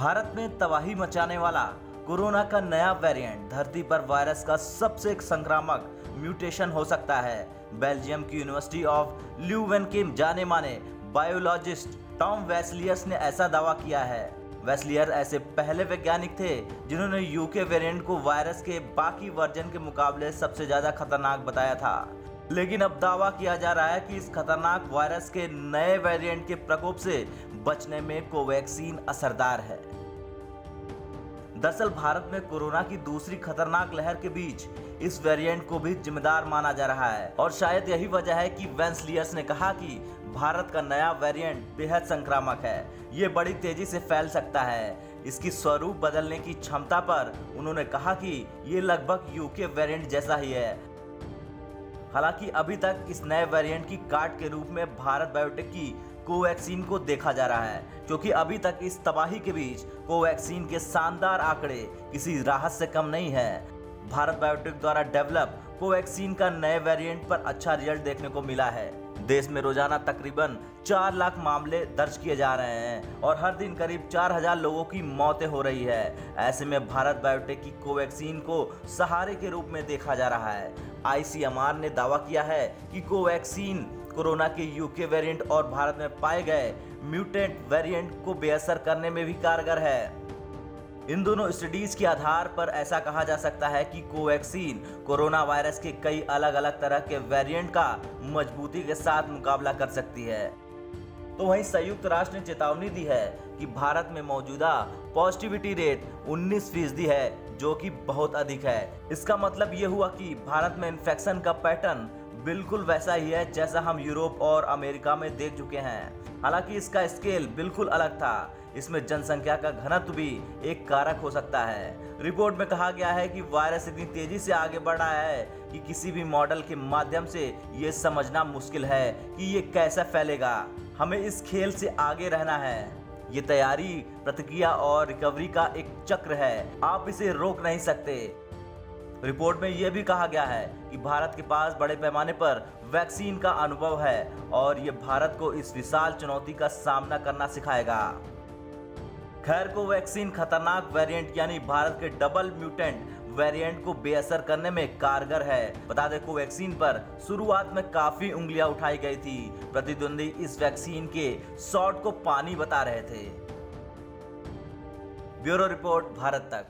भारत में तबाही मचाने वाला कोरोना का नया वेरिएंट धरती पर वायरस का सबसे संक्रामक म्यूटेशन हो सकता है। बेल्जियम की यूनिवर्सिटी ऑफ ल्यूवेन के जाने माने बायोलॉजिस्ट टॉम वेस्लियर्स ने ऐसा दावा किया है। वेस्लियर ऐसे पहले वैज्ञानिक थे जिन्होंने यूके वेरिएंट को वायरस के बाकी वर्जन के मुकाबले सबसे ज्यादा खतरनाक बताया था। लेकिन अब दावा किया जा रहा है कि इस खतरनाक वायरस के नए वेरिएंट के प्रकोप से बचने में कोवैक्सीन असरदार है। दरअसल भारत में कोरोना की दूसरी खतरनाक लहर के बीच इस वेरिएंट को भी जिम्मेदार माना जा रहा है और शायद यही वजह है कि वेस्लियर्स ने कहा कि भारत का नया वेरिएंट बेहद संक्रामक है। ये बड़ी तेजी से फैल सकता है। इसकी स्वरूप बदलने की क्षमता पर उन्होंने कहा कि ये लगभग यूके वेरिएंट जैसा ही है। हालांकि अभी तक इस नए वेरिएंट की काट के रूप में भारत बायोटेक की कोवैक्सीन को देखा जा रहा है, क्योंकि अभी तक इस तबाही के बीच कोवैक्सीन के शानदार आंकड़े किसी राहत से कम नहीं है। भारत बायोटेक द्वारा डेवलप कोवैक्सीन का नए वेरिएंट पर अच्छा रिजल्ट देखने को मिला है। देश में रोजाना तकरीबन 4 लाख मामले दर्ज किए जा रहे हैं और हर दिन करीब 4000 लोगों की मौतें हो रही है। ऐसे में भारत बायोटेक की कोवैक्सीन को सहारे के रूप में देखा जा रहा है। ICMR ने दावा किया है कि कोवैक्सीन कोरोना के यूके वेरिएंट और भारत में पाए गए म्यूटेंट वेरिएंट को बेअसर करने में भी कारगर है। इन दोनों स्टडीज के आधार पर ऐसा कहा जा सकता है कि कोवैक्सीन कोरोना वायरस के कई अलग अलग तरह के वेरिएंट का मजबूती के साथ मुकाबला कर सकती है। तो वहीं संयुक्त राष्ट्र ने चेतावनी दी है कि भारत में मौजूदा पॉजिटिविटी रेट 19% है, जो कि बहुत अधिक है। इसका मतलब ये हुआ कि भारत में इन्फेक्शन का पैटर्न बिल्कुल वैसा ही है जैसा हम यूरोप और अमेरिका में देख चुके हैं। हालांकि इसका स्केल बिल्कुल अलग था। इसमें जनसंख्या का घनत्व भी एक कारक हो सकता है। रिपोर्ट में कहा गया है कि वायरस इतनी तेजी से आगे बढ़ रहा है कि किसी भी मॉडल के माध्यम से ये समझना मुश्किल है कि ये कैसा फैलेगा। हमें इस खेल से आगे रहना है। ये तैयारी, प्रतिक्रिया और रिकवरी का एक चक्र है। आप इसे रोक नहीं सकते। रिपोर्ट में यह भी कहा गया है कि भारत के पास बड़े पैमाने पर वैक्सीन का अनुभव है और ये भारत को इस विशाल चुनौती का सामना करना सिखाएगा। खैर, कोवैक्सीन खतरनाक वेरिएंट यानी भारत के डबल म्यूटेंट वेरिएंट को बेअसर करने में कारगर है। बता दें, कोवैक्सीन पर शुरुआत में काफी उंगलियां उठाई गई थी। प्रतिद्वंदी इस वैक्सीन के शॉट को पानी बता रहे थे। ब्यूरो रिपोर्ट, भारत तक।